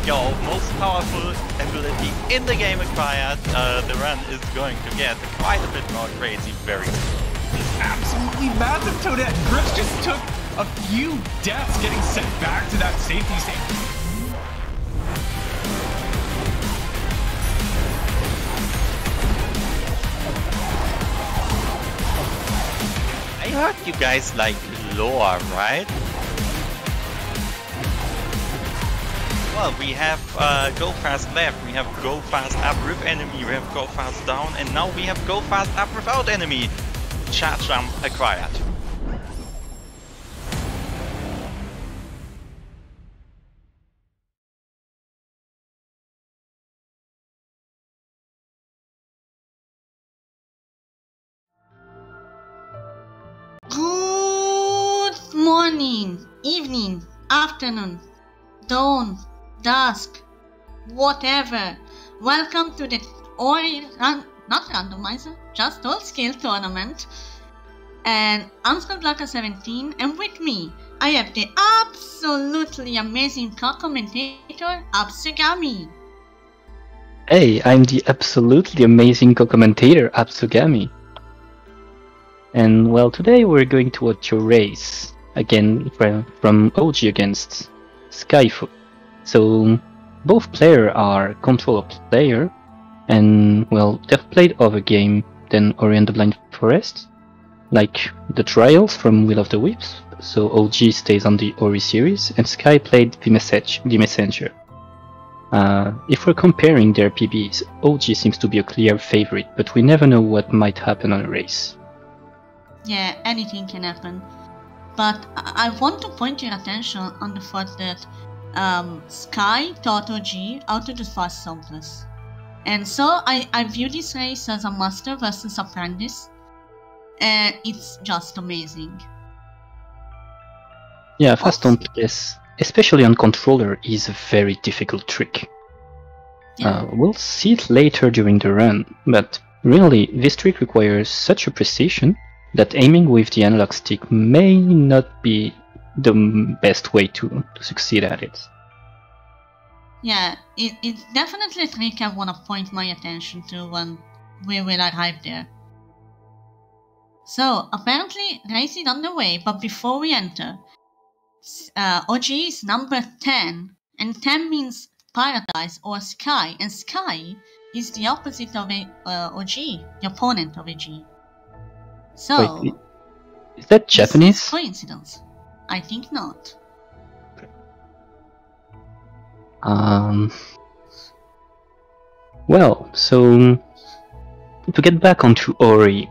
your most powerful ability in the game acquired, the run is going to get quite a bit more crazy very soon. It's absolutely massive, Toadette. Grips just took a few deaths getting sent back to that safety station. I heard you guys like lore, right? Well, we have go fast left, we have go fast up with enemy, we have go fast down, and now we have go fast up without enemy. Charge jump acquired. Good morning, evening, afternoon, dawn, dusk, whatever. Welcome to the not randomizer, just all skill tournament. And I'm SkyFouxx, and with me I have the absolutely amazing co-commentator Absugami. Hey, I'm the absolutely amazing co-commentator Absugami. And well, today we're going to watch a race again from OG against SkyFouxx. So both players are controller player, and well, they've played other game than Ori and the Blind Forest, like the Trials from Will of the Wisps. So OG stays on the Ori series, and Sky played the Messenger. If we're comparing their PBs, OG seems to be a clear favorite, but we never know what might happen on a race. Yeah, anything can happen. But I want to point your attention on the fact that Sky taught OG how to do fast samples. And so I view this race as a master versus apprentice. And it's just amazing. Yeah, fast samples, especially on controller, is a very difficult trick. Yeah. We'll see it later during the run, but really this trick requires such a precision that aiming with the analog stick may not be the best way to succeed at it. Yeah, it's definitely a trick I want to point my attention to when we will arrive there. So, apparently race is on the way, but before we enter, OG is number 10, and 10 means paradise or sky, and sky is the opposite of OG, the opponent of OG. So, wait, is that Japanese? Is coincidence? I think not. Well, so to get back onto Ori,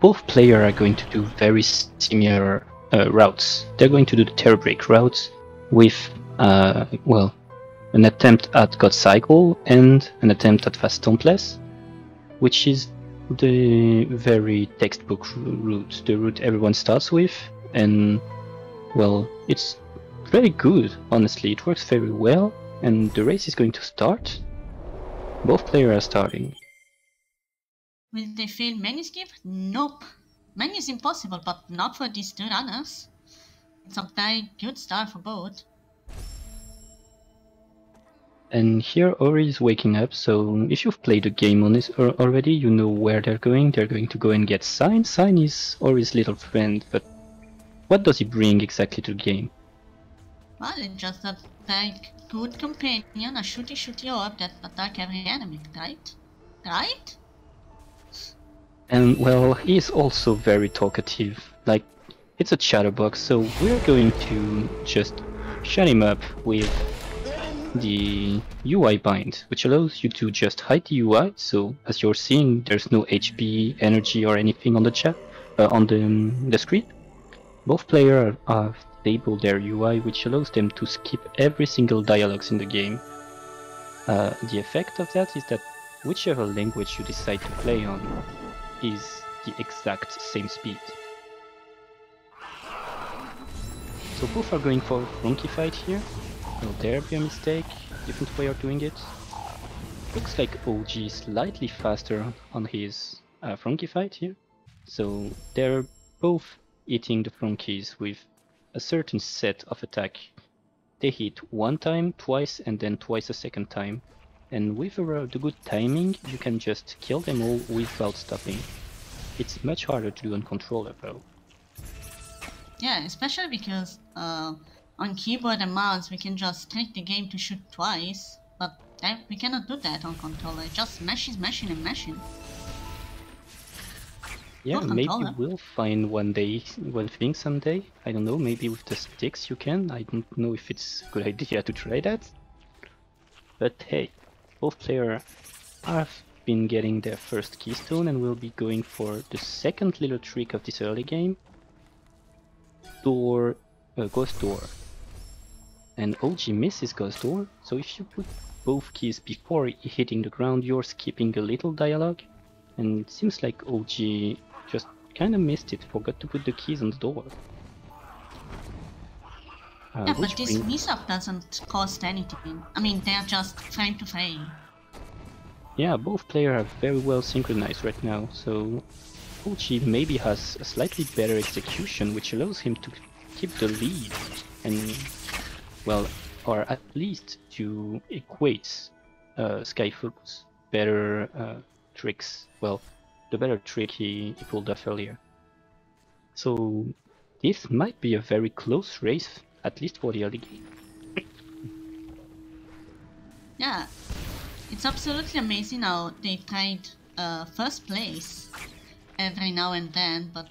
both players are going to do very similar routes. They're going to do the Terror Break route with, well, an attempt at God Cycle and an attempt at Fast Stompless, which is the very textbook route, the route everyone starts with, and well, it's very good, honestly. It works very well, and the race is going to start. Both players are starting. Will they fail many skip? Nope. Many is impossible, but not for these two runners. It's a very good start for both. And here Ori is waking up, so if you've played the game on this already, you know where they're going. They're going to go and get Sign. Sign is Ori's little friend, but what does he bring exactly to the game? Well, it's just a very good companion, a shooty orb that attack every enemy, right? Right? And well, he's also very talkative. Like, it's a chatterbox, so we're going to just shut him up with the UI bind, which allows you to just hide the UI, so as you're seeing, there's no HP, energy, or anything on the chat, on the screen. Both players have disabled their UI, which allows them to skip every single dialogues in the game. The effect of that is that whichever language you decide to play on is the exact same speed. So both are going for a flunky fight here. Will there be a mistake? Different way of doing it? Looks like OG is slightly faster on his flunky fight here. So they're both eating the flunkies with a certain set of attack they hit one time, twice, and then twice a second time. And with the good timing, you can just kill them all without stopping. It's much harder to do on controller though. Yeah, especially because on keyboard and mouse we can just take the game to shoot twice, but we cannot do that on controller. Just mashing and mashing. Yeah, maybe we'll find one thing someday. I don't know, maybe with the sticks you can. I don't know if it's a good idea to try that. But hey, both players have been getting their first keystone and will be going for the second little trick of this early game. Ghost door. And OG misses Ghost door, so if you put both keys before hitting the ground, you're skipping a little dialogue. And it seems like OG just kinda missed it, forgot to put the keys on the door. Yeah, but this miss-up doesn't cost anything. I mean, they're just frame to frame. Yeah, both players are very well synchronized right now, so OG maybe has a slightly better execution, which allows him to keep the lead, and, well, or at least to equate SkyFouxx better tricks. Well, the better trick he pulled off earlier. So this might be a very close race, at least for the early game. Yeah, it's absolutely amazing how they trade first place every now and then, but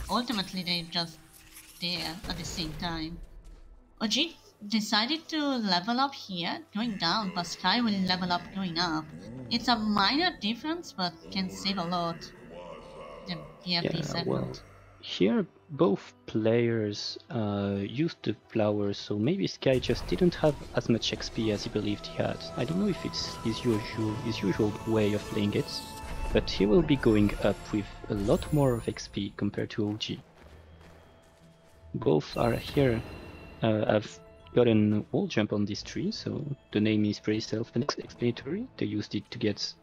ultimately they're just there at the same time. OG decided to level up here, going down, but Sky will level up going up. It's a minor difference, but can save a lot. The PFP segment. Well, here both players used the flowers, so maybe Sky just didn't have as much XP as he believed he had. I don't know if it's his usual way of playing it, but he will be going up with a lot more of XP compared to OG. Both are here, have gotten a wall jump on this tree, so the name is pretty self-explanatory. They used it to get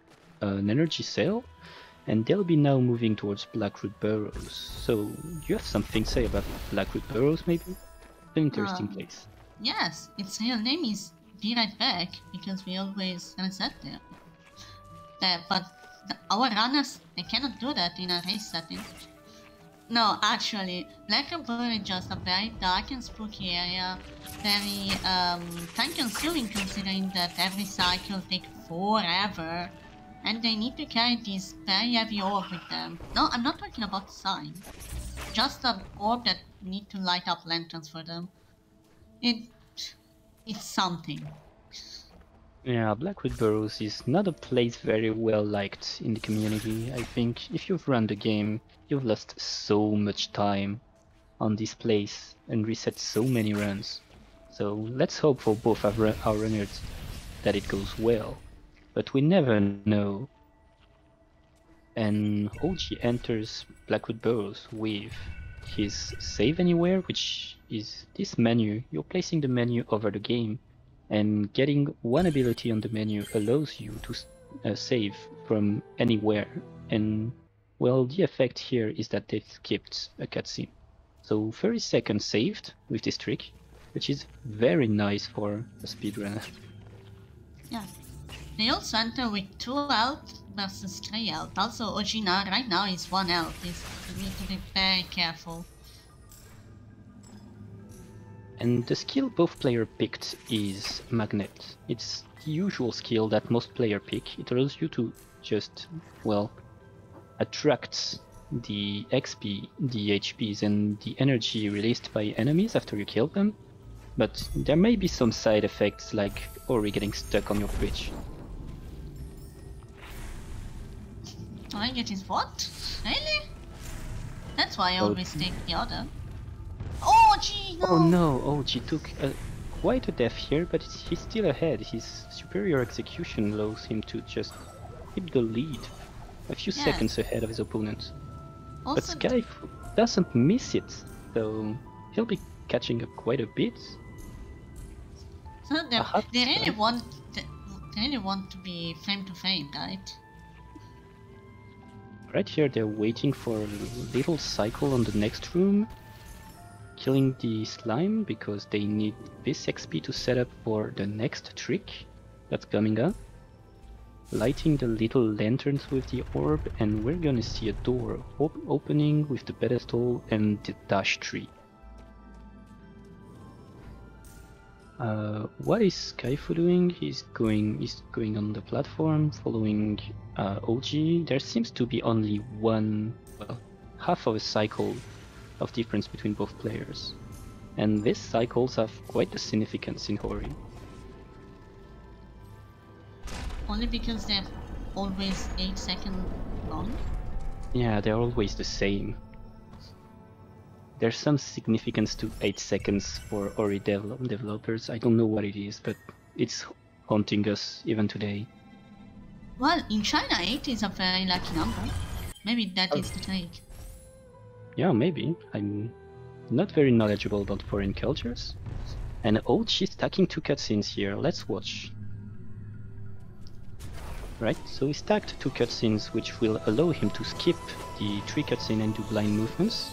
an energy cell, and they'll be now moving towards Blackroot Burrows. So, you have something to say about Blackroot Burrows, maybe? An interesting place. Yes, its real name is Be Right Back, because we always reset there. But our runners, they cannot do that in a race setting. No, actually, Blackroot Burrow is just a very dark and spooky area, very time-consuming considering that every cycle takes forever, and they need to carry this very heavy orb with them. No, I'm not talking about sign, just an orb that need to light up lanterns for them. It's something. Yeah, Blackroot Burrows is not a place very well liked in the community. I think if you've run the game, you've lost so much time on this place and reset so many runs. So let's hope for both our runners that it goes well. But we never know. And OG enters Blackroot Burrows with his Save Anywhere, which is this menu. You're placing the menu over the game, and getting one ability on the menu allows you to save from anywhere. And well, the effect here is that they've skipped a cutscene. So 30 seconds saved with this trick, which is very nice for a speedrunner. Yeah. They also enter with 2 health versus 3 health. Also, OG right now is 1 health. You need to be very careful. And the skill both players picked is Magnet. It's the usual skill that most players pick. It allows you to just, well, attract the XP, the HPs, and the energy released by enemies after you kill them. But there may be some side effects like Ori getting stuck on your bridge. I get his what? Really? That's why I always take the other. Oh, gee, no! Oh no, OG took quite a death here, but he's still ahead. His superior execution allows him to just keep the lead a few seconds ahead of his opponent. Also, but Sky doesn't miss it, so he'll be catching up quite a bit. So they really want to be frame to frame, right? Right here they're waiting for a little cycle on the next room. killing the slime because they need this XP to set up for the next trick that's coming up. Lighting the little lanterns with the orb, and we're gonna see a door opening with the pedestal and the dash tree. What is SkyFouxx doing? He's going on the platform, following OG. There seems to be only one, well, half of a cycle of difference between both players, and these cycles have quite a significance in Ori. Only because they're always 8 seconds long? Yeah, they're always the same. There's some significance to 8 seconds for Ori developers. I don't know what it is, but it's haunting us even today. Well, in China 8 is a very lucky number. Maybe that is the trick. Yeah, maybe. I'm not very knowledgeable about foreign cultures. And oh, she's stacking 2 cutscenes here. Let's watch. Right, so he stacked 2 cutscenes which will allow him to skip the 3 cutscene and do blind movements.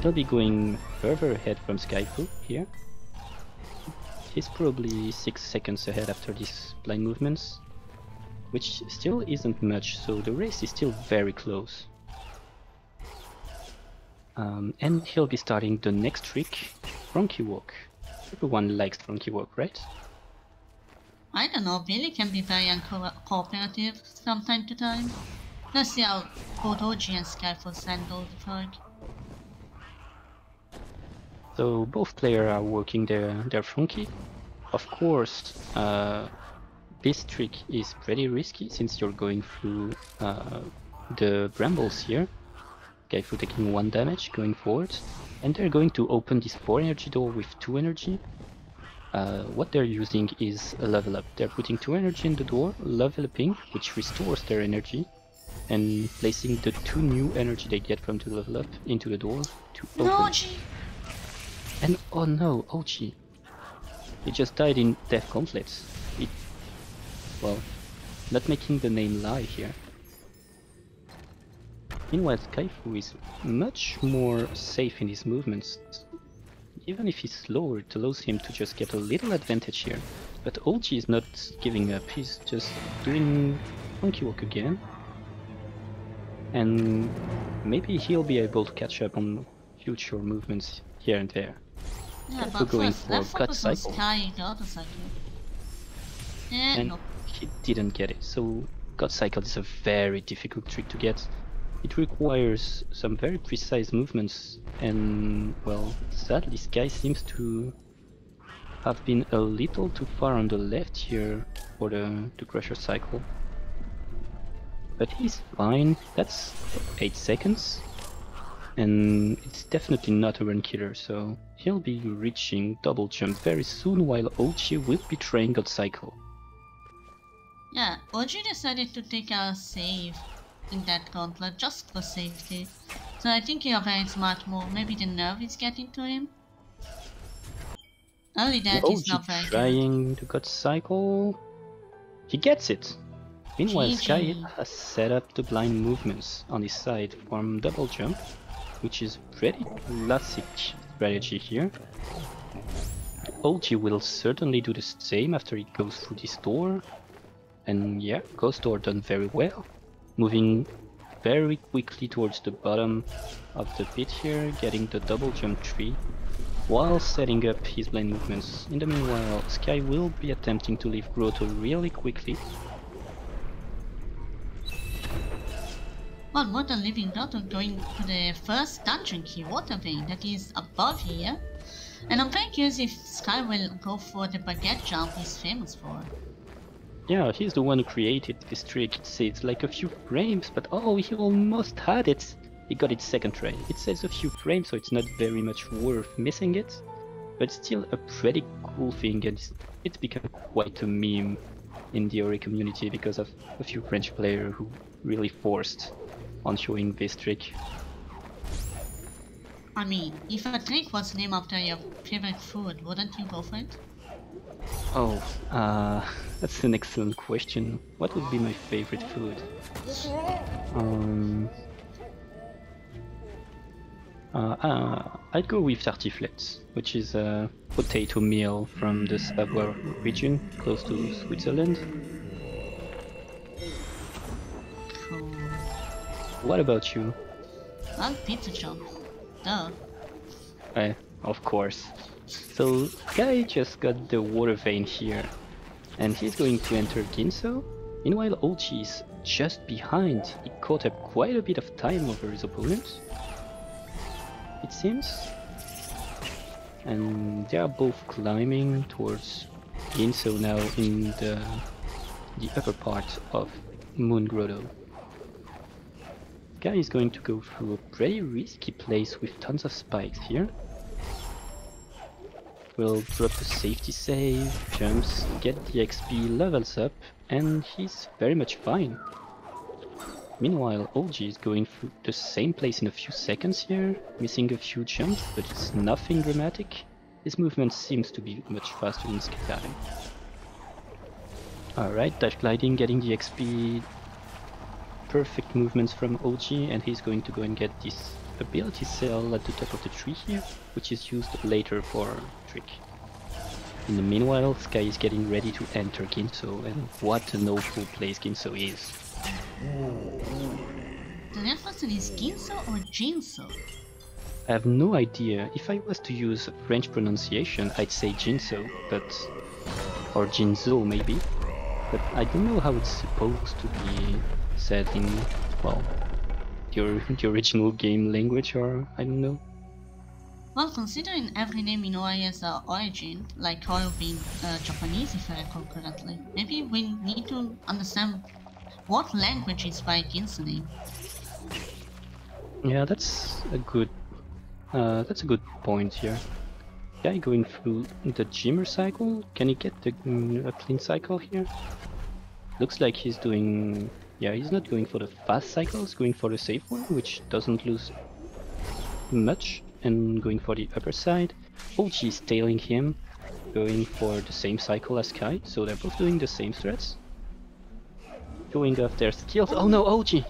He'll be going further ahead from SkyFouxx here. He's probably 6 seconds ahead after these blind movements, which still isn't much, so the race is still very close. And he'll be starting the next trick, Frankie Walk. Everyone likes Frankie Walk, right? I don't know, Billy can be very uncooperative from time to time. Let's see how both OG and SkyFouxx handle the fork. So both players are working their Frankie. Of course, this trick is pretty risky since you're going through the brambles here. SkyFouxx taking 1 damage going forward, and they're going to open this 4 energy door with 2 energy. What they're using is a level up. They're putting 2 energy in the door, leveling, which restores their energy, and placing the 2 new energy they get from the level up into the door to open. No, OG! And oh no, OG. He just died in Death Gauntlet. Well, not making the name lie here. Meanwhile, SkyFouxx is much more safe in his movements. Even if he's slower, it allows him to just get a little advantage here. But OG is not giving up, he's just doing Funky Walk again. And maybe he'll be able to catch up on future movements here and there. Yeah, We're but going first, for let's cut focus on cycle. Sky, the other cycle. And No. he didn't get it, so God Cycle is a very difficult trick to get. It requires some very precise movements, and well, sadly Sky seems to have been a little too far on the left here for the Crusher cycle. But he's fine, that's 8 seconds, and it's definitely not a run killer, so he'll be reaching double jump very soon while OG will be trying God Cycle. Yeah, OG decided to take a save in that gauntlet just for safety. So I think you're a very smart move. Maybe the nerve is getting to him. Only that is not very good. Trying the God Cycle. He gets it. Meanwhile, GG. Sky has set up the blind movements on his side from double jump, which is pretty classic strategy here. OG will certainly do the same after he goes through this door. And yeah, Ghost Door done very well. Moving very quickly towards the bottom of the pit here, getting the double jump tree, while setting up his blind movements. In the meanwhile, Sky will be attempting to leave Grotto really quickly. Well, what a living Grotto going to the first dungeon key, water vein, that is above here. And I'm very curious if Sky will go for the baguette jump he's famous for. Yeah, he's the one who created this trick. It says like a few frames, but oh, he almost had it. He got it second try. It says a few frames, so it's not very much worth missing it. But still a pretty cool thing, and it's become quite a meme in the Ori community because of a few French players who really forced on showing this trick. I mean, if a trick was named after your favorite food, wouldn't you go for it? Oh, that's an excellent question. What would be my favorite food? I'd go with tartiflette, which is a potato meal from the Savoie region, close to Switzerland. Cool. What about you? Well, pizza chop. Duh. Of course. So, Guy just got the water vein here, and he's going to enter Ginso. Meanwhile, OG is just behind. He caught up quite a bit of time over his opponent, it seems. And they are both climbing towards Ginso now in the upper part of Moon Grotto. Guy is going to go through a pretty risky place with tons of spikes here. Will drop the safety save, jumps, get the XP, levels up, and he's very much fine. Meanwhile, OG is going through the same place in a few seconds here, missing a few jumps, but it's nothing dramatic. His movement seems to be much faster than Skyfouxx. Alright, dive gliding, getting the XP. Perfect movements from OG, and he's going to go and get this ability cell at the top of the tree here, which is used later for trick. In the meanwhile, Sky is getting ready to enter Ginso, and what an awful place Ginso is. The real question is Ginso or Jinso? I have no idea. If I was to use French pronunciation, I'd say Ginso, or Jinzo maybe, but I don't know how it's supposed to be said in, well, the original game language, or I don't know. Well, considering every name in OI has an origin, like Horo being Japanese if I recall correctly, maybe we need to understand what language is by Ginso name. Yeah, that's a good point here. Guy going through the Jimmer cycle. Can he get a clean cycle here? Looks like he's doing. Yeah, he's not going for the fast cycle, he's going for the safe one, which doesn't lose much, and going for the upper side. OG is tailing him, going for the same cycle as Sky, so they're both doing the same threats. Showing off their skills. Oh no, OG!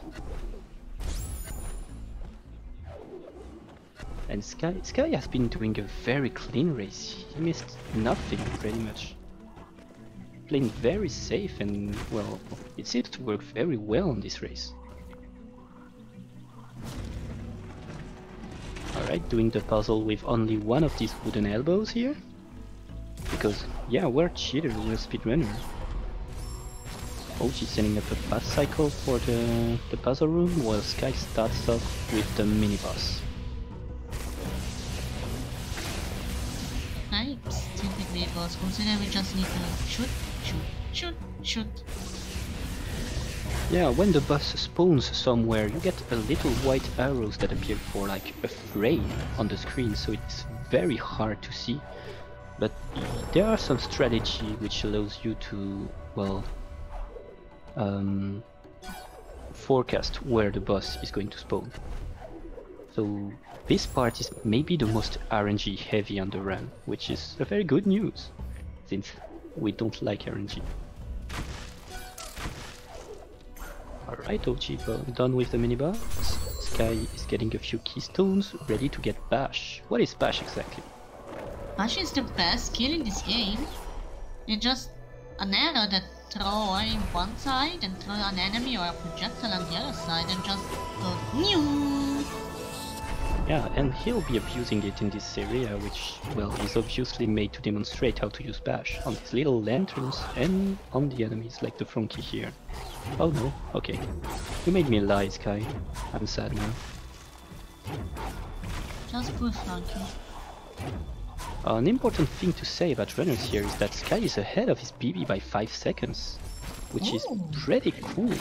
And Sky has been doing a very clean race. He missed nothing, pretty much. Playing very safe, and well, it seems to work very well in this race. Alright, doing the puzzle with only one of these wooden elbows here. Because, yeah, we're cheater, we're speedrunner. OG setting up a fast cycle for the puzzle room, while Sky starts off with the mini-boss. Stupid vehicles, considering we just need to shoot. Yeah, when the boss spawns somewhere, you get a little white arrows that appear for like a frame on the screen, so it's very hard to see. But there are some strategy which allows you to, well, forecast where the boss is going to spawn. So this part is maybe the most RNG heavy on the run, which is a very good news, since we don't like RNG. Alright, OG done with the mini-boss. Sky is getting a few keystones, ready to get Bash. What is Bash exactly? Bash is the best skill in this game. It's just an arrow that throw on one side and throw an enemy or a projectile on the other side and just go new. Yeah, and he'll be abusing it in this area, which, well, is obviously made to demonstrate how to use Bash on these little lanterns and on the enemies like the Frankie here. Oh no, okay. You made me lie, Sky. I'm sad now. Just poor Frankie. An important thing to say about runners here is that Sky is ahead of his BB by 5 seconds, which is pretty cool.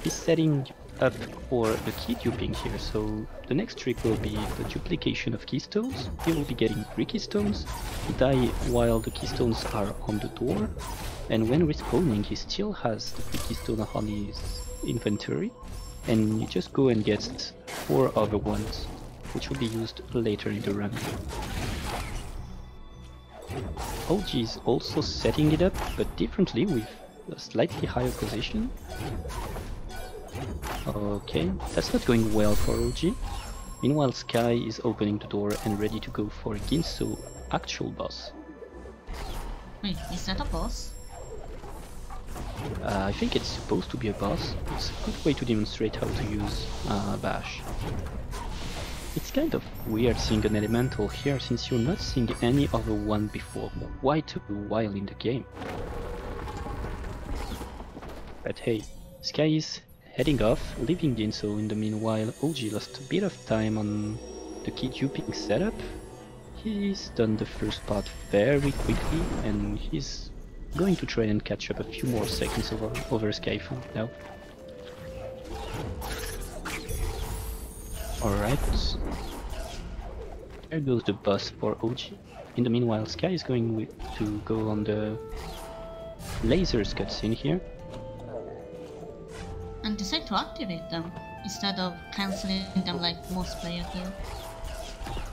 He's setting up for the key duping here, so the next trick will be the duplication of keystones. He will be getting 3 keystones, he die while the keystones are on the door, and when respawning he still has the 3 keystones on his inventory, and you just go and get 4 other ones, which will be used later in the run. OG is also setting it up, but differently with a slightly higher position. Okay, that's not going well for OG. Meanwhile, Sky is opening the door and ready to go for Ginso, actual boss. Wait, is that a boss? I think it's supposed to be a boss. It's a good way to demonstrate how to use Bash. It's kind of weird seeing an elemental here since you're not seeing any other one before quite a while in the game. But hey, Sky is heading off, leaving Ginso. In the meanwhile, OG lost a bit of time on the key duping setup. He's done the first part very quickly and he's going to try and catch up a few more seconds over SkyFouxx now. Alright. There goes the boss for OG. In the meanwhile, Sky is going to go on the lasers cutscene here. And decide to activate them instead of cancelling them like most players do.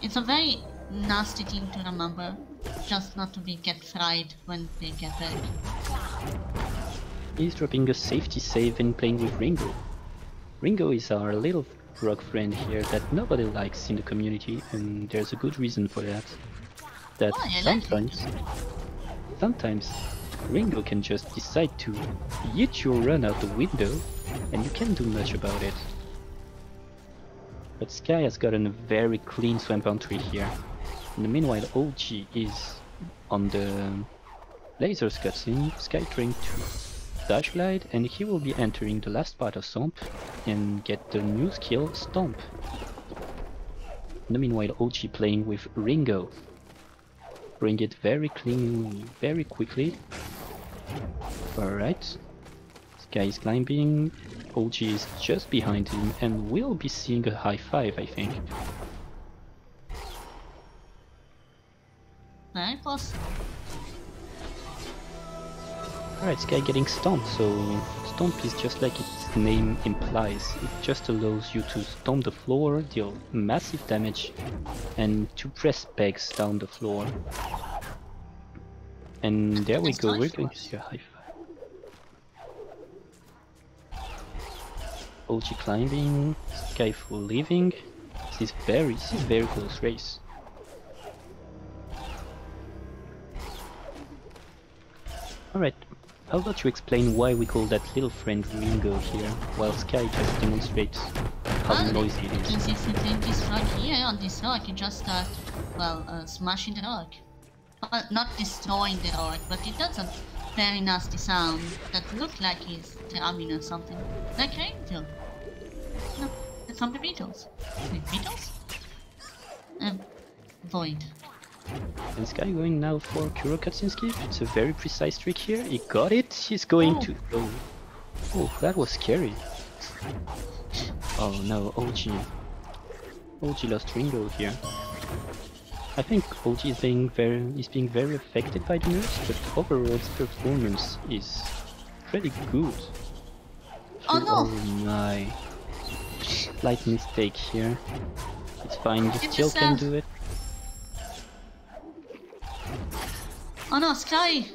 It's a very nasty thing to remember, just not to get fried when they get back. He's dropping a safety save and playing with Ringo. Ringo is our little rock friend here that nobody likes in the community, and there's a good reason for that. That sometimes Ringo can just decide to yeet your run out the window and you can't do much about it. But Sky has gotten a very clean swamp entry here. In the meanwhile, OG is on the lasers cutscene, Sky trying to dash glide, and he will be entering the last part of Stomp and get the new skill Stomp. In the meanwhile, OG playing with Ringo. Bring it very clean, very quickly. Alright. Sky is climbing, OG is just behind him and will be seeing a high five, I think. Very possible. Alright, Sky getting stomped, so Stomp is just like its name implies. It just allows you to stomp the floor, deal massive damage, and to press pegs down the floor. And there we go, we're going to see a high five. OG climbing, SkyFouxx leaving. This is very close race. Alright, how about you explain why we call that little friend Ringo here, while Sky just demonstrates how noisy it is. Because if you take this rock here on this rock, you just start, smashing the rock. Well, not destroying the rock, but it does a very nasty sound that looks like he's drumming or something. Like Rainfield. No, it's from the Beatles. The Beatles? Void. And Sky going now for Kuro cutscene skip. It's a very precise trick here. He got it. He's going to. Oh, that was scary. Oh no, OG. OG lost Ringo here. I think OG is being very affected by the nerfs, but overall its performance is pretty good. Oh no! Oh my. Slight mistake here. It's fine, you still can do it. Oh no, Sky!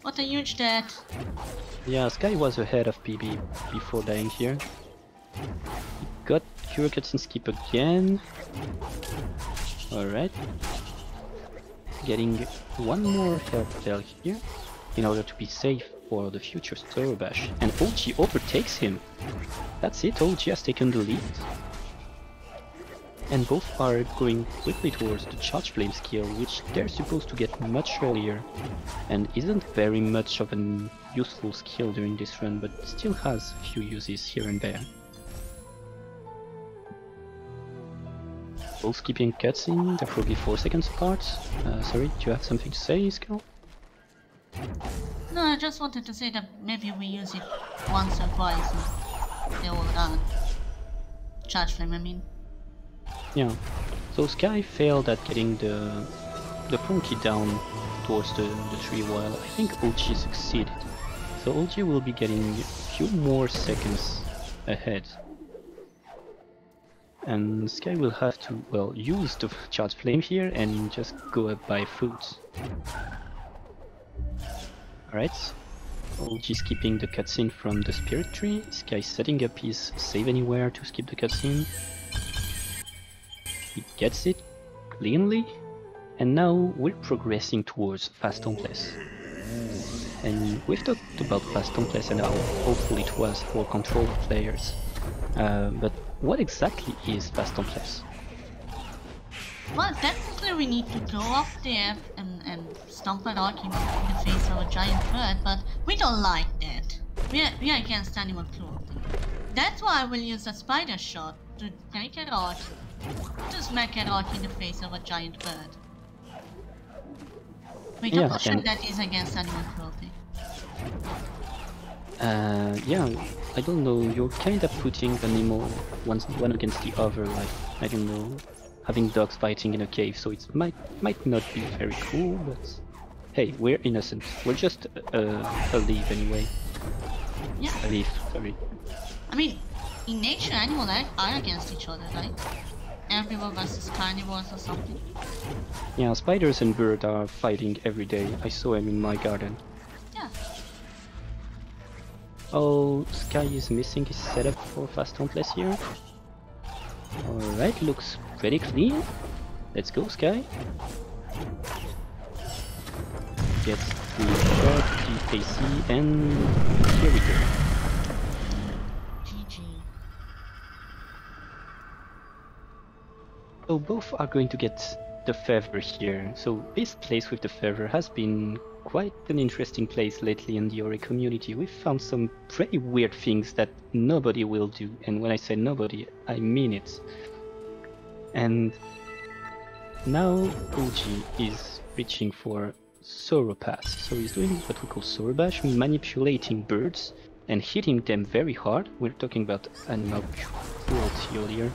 What a huge death! Yeah, Sky was ahead of PB before dying here. He got Kuro cutscene skip again. Alright. Getting one more health cell here in order to be safe for the future Thorough Bash. And OG overtakes him. That's it, OG has taken the lead. And both are going quickly towards the Charge Flame skill, which they're supposed to get much earlier, and isn't very much of a useful skill during this run, but still has a few uses here and there. Both skipping cutscene, they're probably 4 seconds apart. Sorry, do you have something to say, Skull? No, I just wanted to say that maybe we use it once or twice in the old Charge Flame, I mean. Yeah, so Sky failed at getting the front key down towards the tree, while I think OG succeeded. So OG will be getting a few more seconds ahead. And Sky will have to, well, use the Charge Flame here and just go up by foot. Alright, OG skipping the cutscene from the Spirit Tree. Sky setting up his Save Anywhere to skip the cutscene. He gets it cleanly, and now we're progressing towards fast Homeless. And we've talked about fast Homeless and how awful it was for control players. But what exactly is fast Homeless? Well, technically we need to go up there and stomp a rock in the face of a giant bird, but we don't like that. We are against animal cruelty. That's why I will use a spider shot to take a rock, to smack a rock in the face of a giant bird. Wait, I'm not sure that is against animal cruelty. Yeah, I don't know, you're kinda putting animal one against the other, like, I don't know, having dogs fighting in a cave, so it might not be very cool, but hey, we're innocent. We're just a leaf anyway. Yeah. A leaf, sorry. I mean, in nature, animals are against each other, right? Herbivore versus carnivores or something. Yeah, spiders and birds are fighting every day. I saw them in my garden. Yeah. Oh, Sky is missing his setup for fast Homeless here. Alright, looks pretty clean. Let's go, Sky. Gets the shot, the AC, and here we go. GG. So both are going to get the feather here. So this place with the feather has been quite an interesting place lately in the Ori community. We've found some pretty weird things that nobody will do, and when I say nobody, I mean it. And now OG is reaching for Sorrow Pass, so he's doing what we call Sorrow Bash, manipulating birds and hitting them very hard. We're talking about animal cruelty earlier,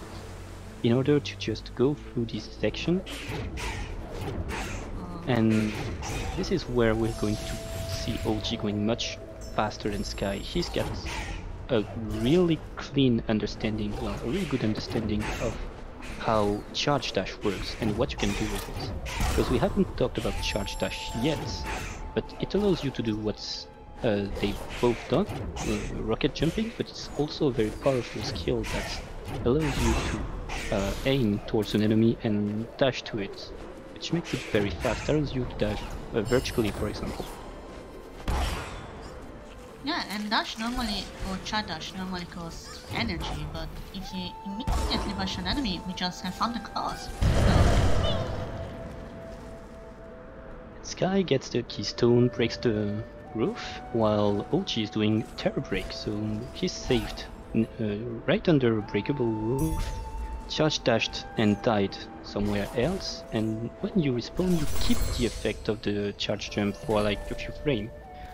in order to just go through this section. And this is where we're going to see OG going much faster than Sky. He's got a really clean understanding, well, a really good understanding of how Charge Dash works and what you can do with it. Because we haven't talked about Charge Dash yet, but it allows you to do what they've both done, rocket jumping, but it's also a very powerful skill that allows you to aim towards an enemy and dash to it, which makes it very fast. Allows you to dash vertically, for example. Yeah, and dash normally, or charge dash normally costs energy, but if you immediately rush an enemy, we just have underclass. Sky gets the keystone, breaks the roof, while OG is doing terror break, so he's saved right under a breakable roof, charge dashed and died somewhere else, and when you respawn you keep the effect of the charge jump for like a few frames,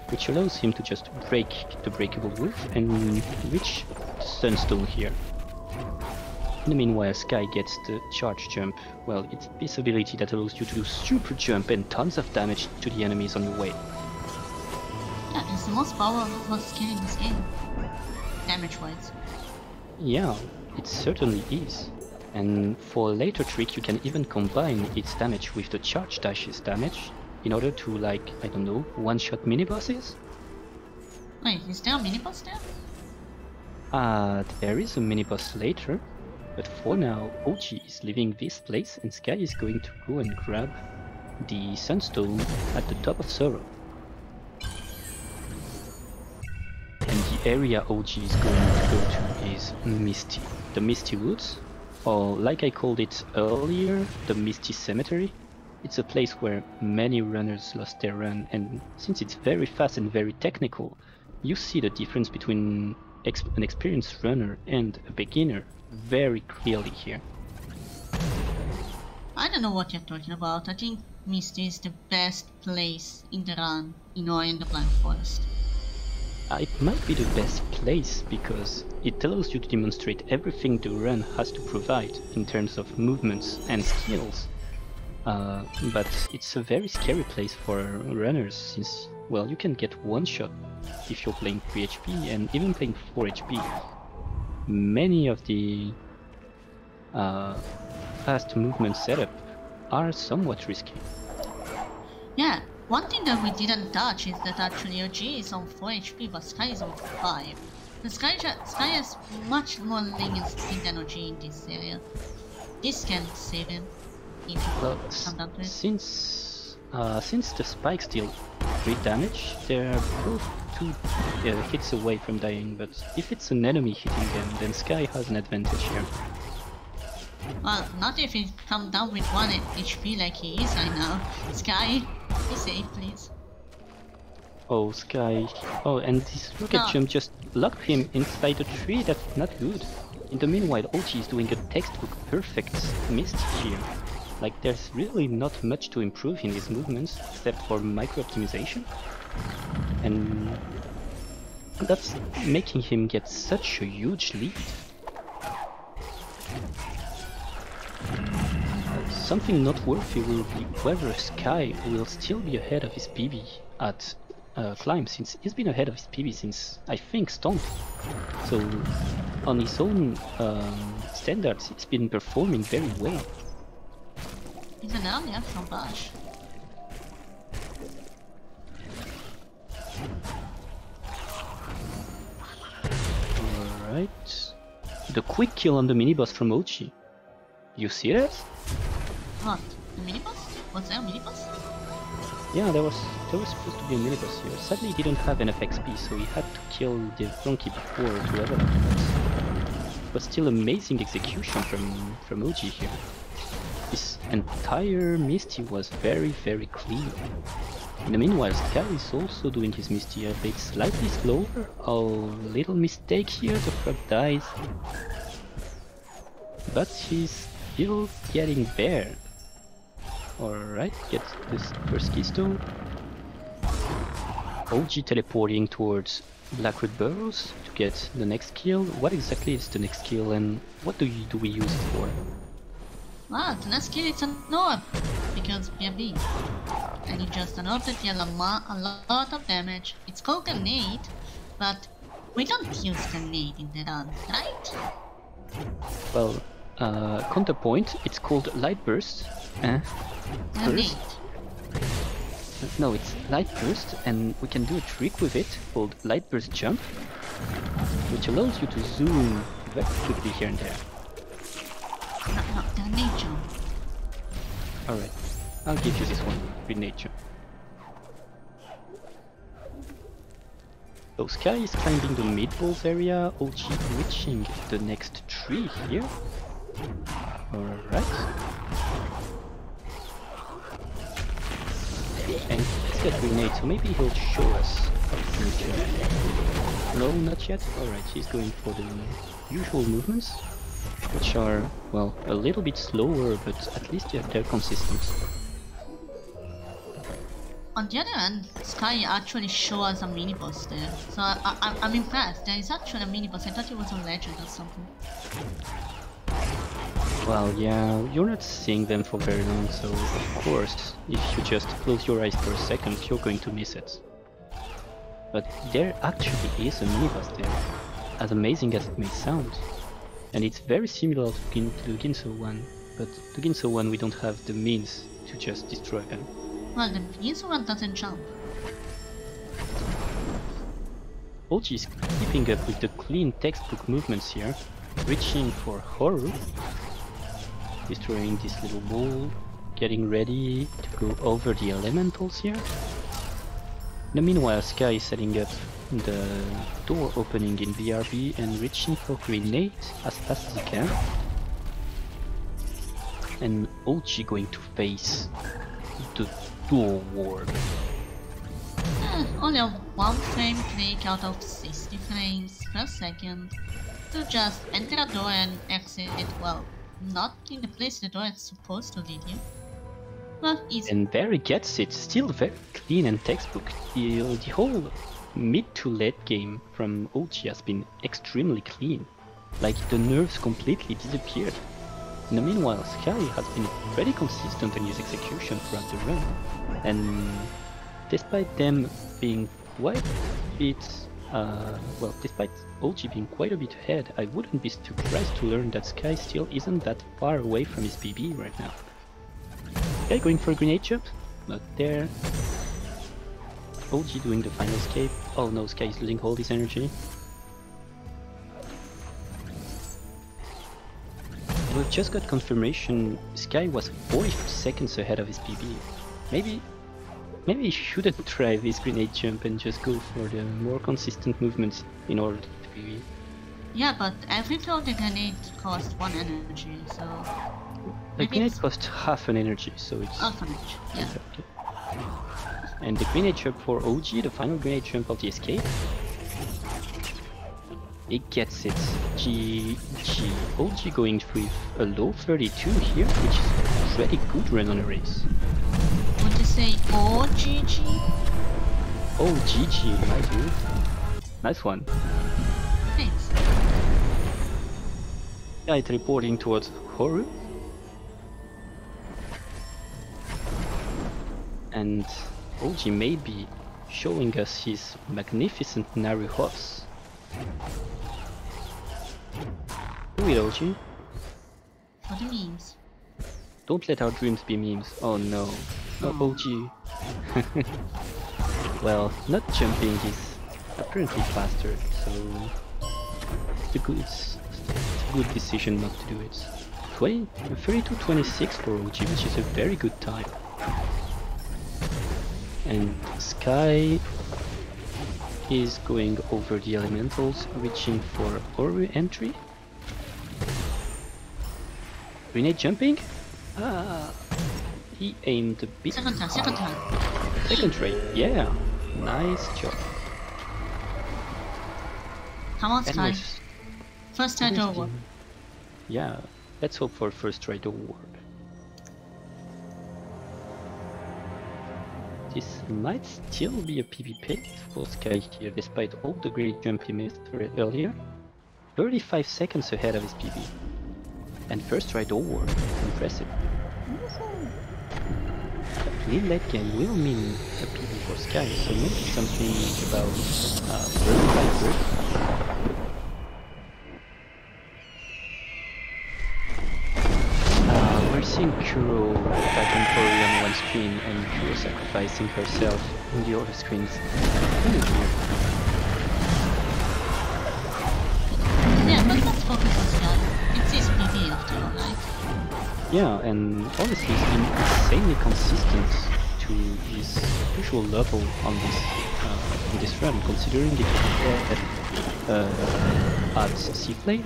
which allows him to just break the breakable roof and reach the sunstone here. In the meanwhile, Sky gets the charge jump. Well, it's this ability that allows you to do super jump and tons of damage to the enemies on your way. Yeah, it's the most powerful skill in this game, damage-wise. Yeah, it certainly is. And for a later trick you can even combine its damage with the charge dash's damage in order to, like, I don't know, one-shot mini-bosses? Wait, is there a mini-boss there? There is a mini-boss later, but for now OG is leaving this place and Sky is going to go and grab the sunstone at the top of Sorrow. And the area OG is going to go to is Misty. The Misty Woods, or like I called it earlier, the Misty Cemetery. It's a place where many runners lost their run, and since it's very fast and very technical, you see the difference between an experienced runner and a beginner very clearly here. I don't know what you're talking about. I think Misty is the best place in the run in Ori and the Blind Forest. It might be the best place because it allows you to demonstrate everything the run has to provide in terms of movements and skills. But it's a very scary place for runners since, well, you can get one shot if you're playing 3 HP and even playing 4 HP. Many of the fast movement setup are somewhat risky. Yeah, one thing that we didn't touch is that actually OG is on 4 HP but Sky is on 5. The Sky has much more leniency than OG in this area. this can save him. Well, since the spikes deal crit damage, they're both 2 hits away from dying, but if it's an enemy hitting them, then Sky has an advantage here. Well, not if he comes down with 1 HP like he is right now. Sky, be safe, please. Oh, Sky. Oh, and this rocket jump just locked him inside a tree. That's not good. In the meanwhile, OG is doing a textbook perfect mist here. Like, there's really not much to improve in his movements, except for micro-optimization. And that's making him get such a huge lead. Something noteworthy will be whether Sky will still be ahead of his PB at Climb, since he's been ahead of his PB since, I think, Stomp. So, on his own standards, he's been performing very well. Even earlier from Bash. Alright. The quick kill on the mini-boss from OG. You see that? What? The mini-boss? Was there a mini-boss? Yeah, there was supposed to be a mini-boss here. Sadly, he didn't have enough XP, so he had to kill the donkey before to level up. But still amazing execution from OG here. This entire Misty was very, very clean. In the meanwhile, Sky is also doing his Misty a bit slightly slower. Oh, little mistake here, the frog dies. But he's still getting there. Alright, get this first keystone. OG teleporting towards Blackroot Burrows to get the next kill. What exactly is the next kill and what do we use it for? Wow, the next kill is an orb, because BFB. And he just an orb that deals a lot of damage. It's called Grenade, but we don't use Grenade in the run, right? Well, counterpoint, it's called Light Burst. Grenade. No, it's Light Burst, and we can do a trick with it called Light Burst Jump, which allows you to zoom very quickly here and there. No, Grenade Jump. Alright, I'll give you this one, Grenade Jump. So Sky is climbing the mid-balls area, OG reaching the next tree here. Alright. And he's got grenade, so maybe he'll show us how to do. No, not yet? Alright, he's going for the usual movements, which are, well, a little bit slower, but at least they're consistent. On the other hand, Sky actually shows a mini-boss there, so I'm impressed. There is actually a mini-boss. I thought it was a legend or something. Well, yeah, you're not seeing them for very long, so of course, if you just close your eyes for a second, you're going to miss it. But there actually is a mini-boss there, as amazing as it may sound. And it's very similar to the Ginso one, but the Ginso one we don't have the means to just destroy them. Well, the Ginso one doesn't jump. OG is keeping up with the clean textbook movements here, reaching for Horror, destroying this little ball, getting ready to go over the elementals here. In the meanwhile, Sky is setting up the door opening in BRB and reaching for grenade as fast as he can. And OG going to face the door ward. Only a 1 frame click out of 60 frames per second to just enter a door and exit it, well, not in the place the door is supposed to lead you. But easy. And there he gets it, still very clean and textbook. The whole mid to late game from OG has been extremely clean. Like the nerves completely disappeared. In the meanwhile, Sky has been pretty consistent in his execution throughout the run. And despite them being quite a bit well, despite OG being quite a bit ahead, I wouldn't be surprised to learn that Sky still isn't that far away from his PB right now. Sky going for a grenade jump, not there. OG doing the final escape. Oh no, Sky is losing all his energy. And with just got confirmation Sky was 40 seconds ahead of his PB. Maybe he shouldn't try this grenade jump and just go for the more consistent movements in order to PB. Yeah, but every throw the grenade costs 1 energy, so... The grenade costs half an energy, so it's... Half an energy, yeah. Okay. And the grenade jump for OG, the final grenade jump of the escape, it gets it. GG. OG going with a low 32 here, which is a pretty good run on a race. Would you say OGG? OGG, my dude. Nice one. Thanks. Yeah, it's reporting towards Horu. And OG may be showing us his magnificent Naru horse. Do it, OG. For the memes. Don't let our dreams be memes. Oh no. Not OG. Well, not jumping is apparently faster, so it's a good decision not to do it. 32.26 for OG, which is a very good time. And Sky is going over the elementals, reaching for Oru entry. Grenade jumping? Ah, he aimed a bit. Second try. Second try, yeah. Nice job. Come on, Sky. Anyways, First try don't work. yeah, let's hope for first try to work. This might still be a PB pick for Sky here, despite all the great jump he missed earlier. 35 seconds ahead of his PB. And first try to work. Impressive. A clean late game will mean a PB for Sky, so maybe something about bird by bird. We're seeing Kuro back on Ori on one screen and Kuro sacrificing herself on the other screens. Yeah, but let's focus on Sky. It's his PB after all, right? Yeah, and honestly he's been insanely consistent to his usual level on this run, considering it at Seaflame.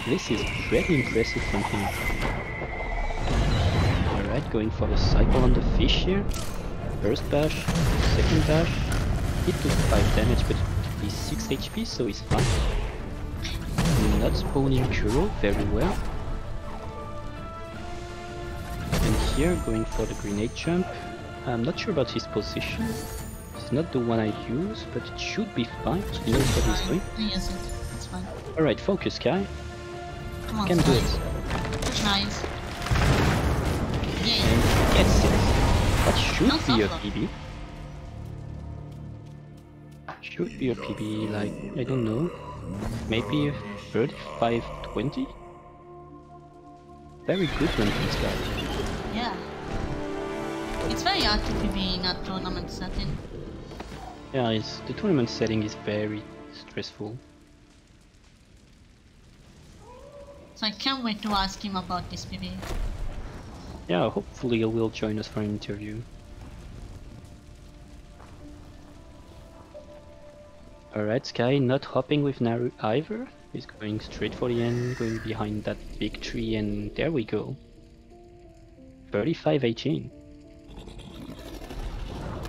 This is pretty impressive from him. Alright, going for the cycle on the fish here. First bash, second bash. He took 5 damage, but he's 6 HP, so he's fine. Not spawning Kuro very well. And here, going for the grenade jump. I'm not sure about his position. It's not the one I use, but it should be fine. He knows what he's doing. I use it. It's fine. Alright, focus, Kai. Come on, Can Sky. do it. Tries. Yay. And gets it. That should Not be a suffer. PB. Should be a PB, like, I don't know, maybe 35-20? Very good run from Sky. Yeah. It's very hard to PB in a tournament setting. Yeah, the tournament setting is very stressful. So I can't wait to ask him about this PB. Yeah, hopefully he will join us for an interview. Alright, Sky not hopping with Naru either. He's going straight for the end, going behind that big tree, and there we go. 35-18.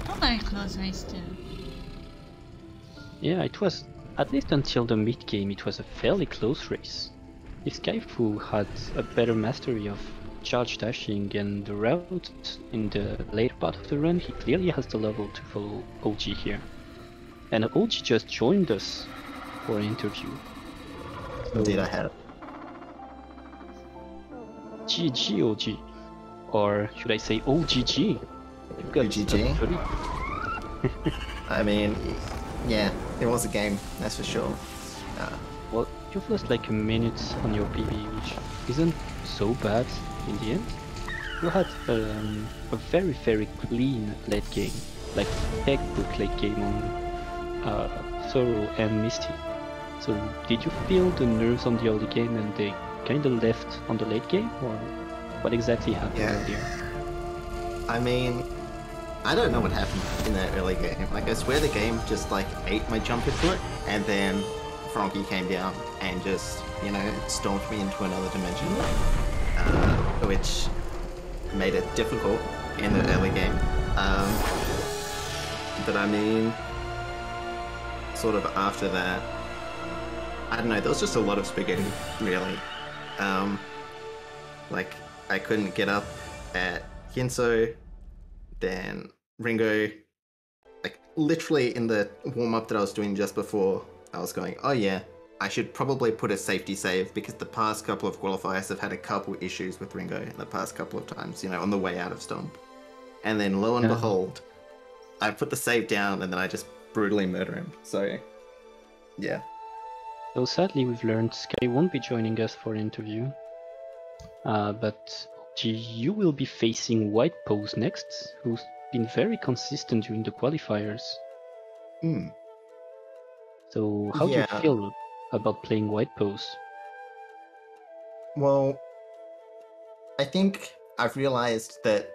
A very close race too. Yeah, it was, at least until the mid game, it was a fairly close race. If SkyFouxx had a better mastery of charge dashing and the route in the later part of the run, he clearly has the level to follow OG here. And OG just joined us for an interview. So, Indeed, I had. GG OG. Or should I say OGG? You've got OGG? 30. I mean, yeah, it was a game, that's for sure. Well, you've lost like a minute on your PB, which isn't so bad in the end. You had a very clean late game, like textbook late game on Sorrow and Misty. So did you feel the nerves on the early game and the kind of left on the late game, or what exactly happened earlier? I mean, I don't know what happened in that early game. Like, I swear the game just, like, ate my jump input, and then Frankie came down and just, you know, stomped me into another dimension, which made it difficult in the early game. But I mean, sort of after that, I don't know, there was just a lot of spaghetti, really. Like, I couldn't get up at Hinso, then Ringo, like, literally in the warm-up that I was doing just before, I was going, oh yeah, I should probably put a safety save, because the past couple of qualifiers have had a couple issues with Ringo in the past couple of times, you know, on the way out of Stomp. And then lo and behold, I put the save down, and then I just brutally murder him, so, yeah. So sadly we've learned Sky won't be joining us for an interview, but you will be facing White Pose next, who's been very consistent during the qualifiers. So how do you feel about playing White Pose? Well, I think I've realized that,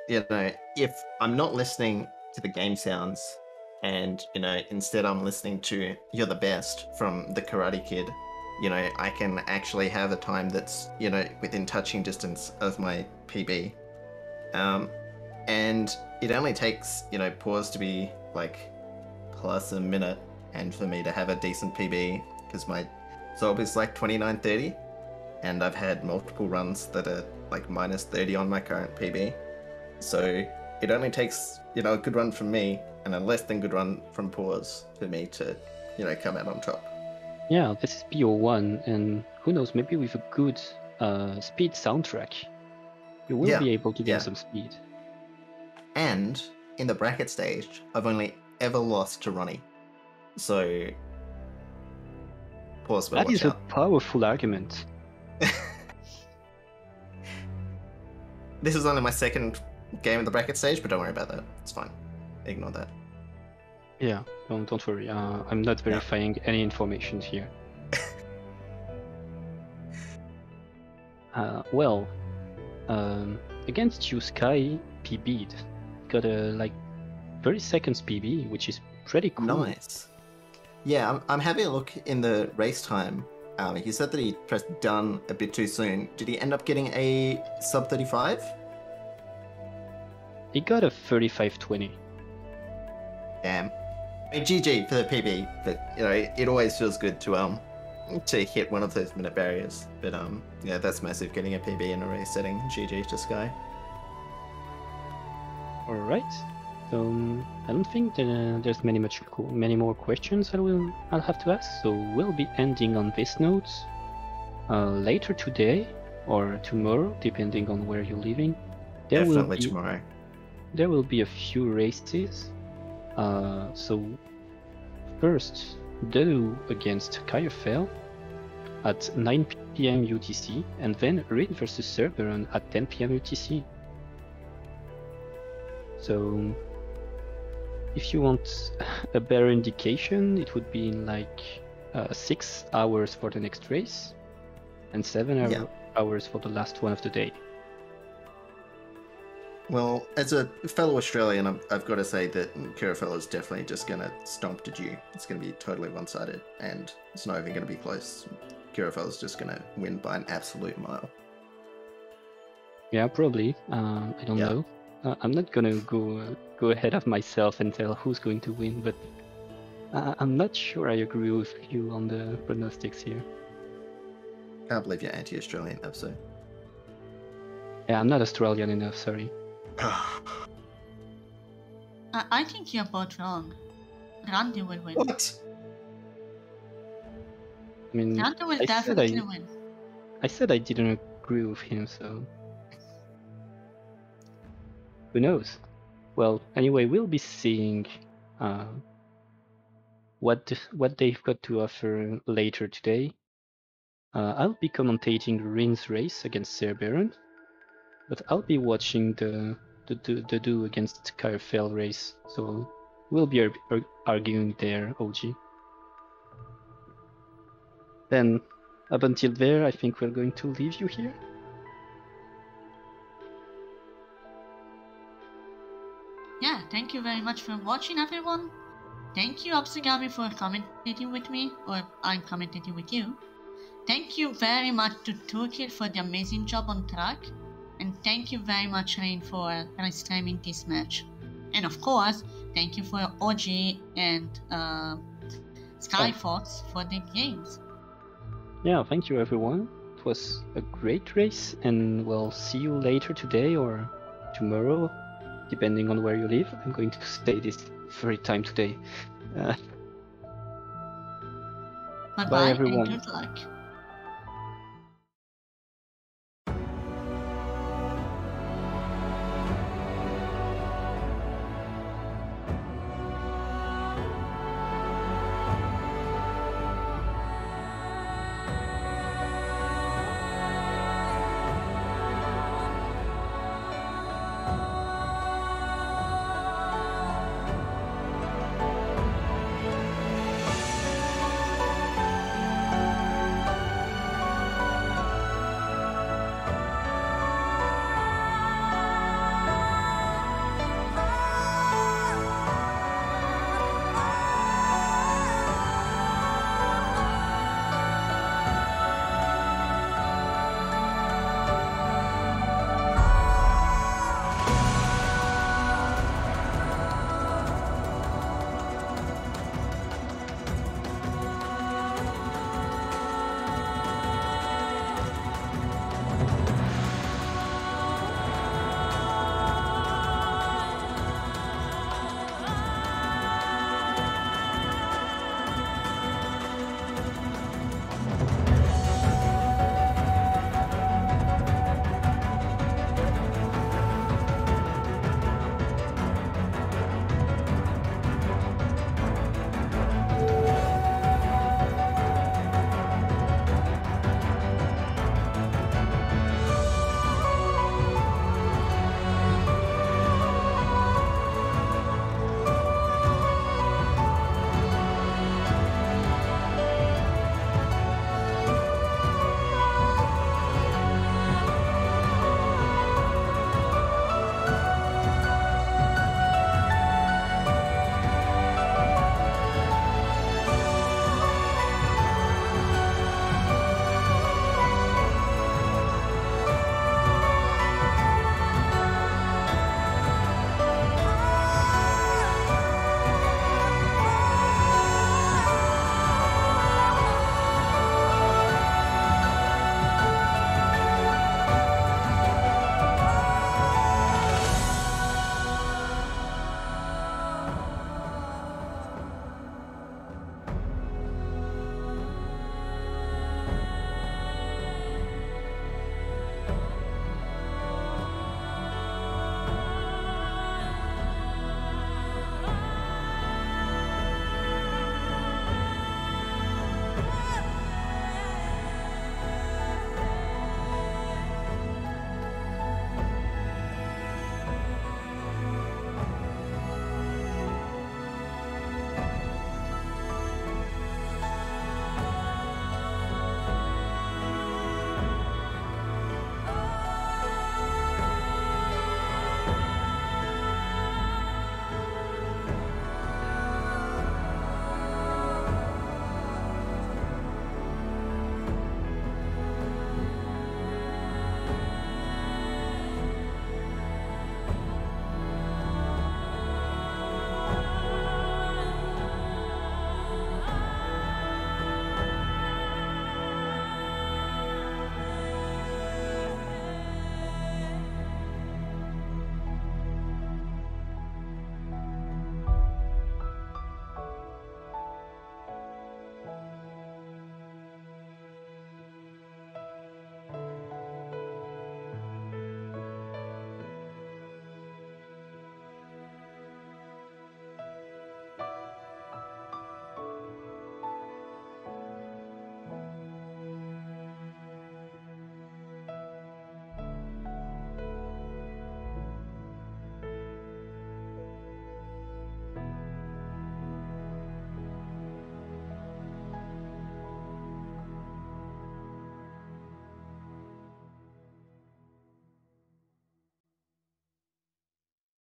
you know, if I'm not listening to the game sounds and, you know, instead I'm listening to You're the Best from the Karate Kid, you know, I can actually have a time that's, you know, within touching distance of my PB. And it only takes, you know, pause to be like plus a minute and for me to have a decent PB, because my Zob is like 29:30 and I've had multiple runs that are like minus 30 on my current PB. So it only takes, you know, a good run from me and a less than good run from pause for me to, you know, come out on top. Yeah, this is PO1, and who knows, maybe with a good speed soundtrack, you will be able to gain some speed. And in the bracket stage, I've only ever lost to Ronnie. So, pause, but that watch is out. A powerful argument. This is only my second game in the bracket stage, but don't worry about that. It's fine. Ignore that. Yeah, don't worry. I'm not verifying any information here. Well, against you, Sky PB'd. Got a like 30 seconds PB, which is pretty cool. Nice. Yeah, I'm having a look in the race time. He said that he pressed done a bit too soon. Did he end up getting a sub 35? He got a 35:20. Damn. I mean, GG for the PB, but you know, it always feels good to hit one of those minute barriers. But yeah, that's massive, getting a PB in a race setting. GG to Sky. All right. So I don't think there's many more questions I'll have to ask. So we'll be ending on this note. Later today or tomorrow, depending on where you're living, Definitely tomorrow. There will be a few races. So first, Do against Kyrfell at 9 PM UTC, and then Rin versus Cerberon at 10 PM UTC. So if you want a better indication, it would be in like 6 hours for the next race and 7 hours for the last one of the day. Well, as a fellow Australian, I've got to say that Kyrfell is definitely just going to stomp to Dew. It's going to be totally one-sided, and it's not even going to be close. Kyrfell is just going to win by an absolute mile. Yeah, probably. I don't know. I'm not going to go ahead of myself and tell who's going to win, but I'm not sure I agree with you on the pronostics here. Can't believe you're anti-Australian, Abso. Yeah, I'm not Australian enough, sorry. I think you're both wrong. Randy will win. What? I mean, Randy will definitely win. I said I didn't agree with him, so who knows? Well, anyway, we'll be seeing what they've got to offer later today. I'll be commentating Rin's race against Cerberon, but I'll be watching the Do against Kyrfell race, so we'll be arguing there, OG. Then up until there, I think we're going to leave you here. Yeah, thank you very much for watching, everyone. Thank you, og1764, for commentating with me, or I'm commentating with you. Thank you very much to Turkey for the amazing job on track, and thank you very much, Rain, for streaming this match. And of course, thank you for OG and SkyFouxx for the games. Yeah, thank you everyone. It was a great race, and we'll see you later today or tomorrow, depending on where you live. I'm going to say this every time today. Bye-bye, Bye everyone. and good luck.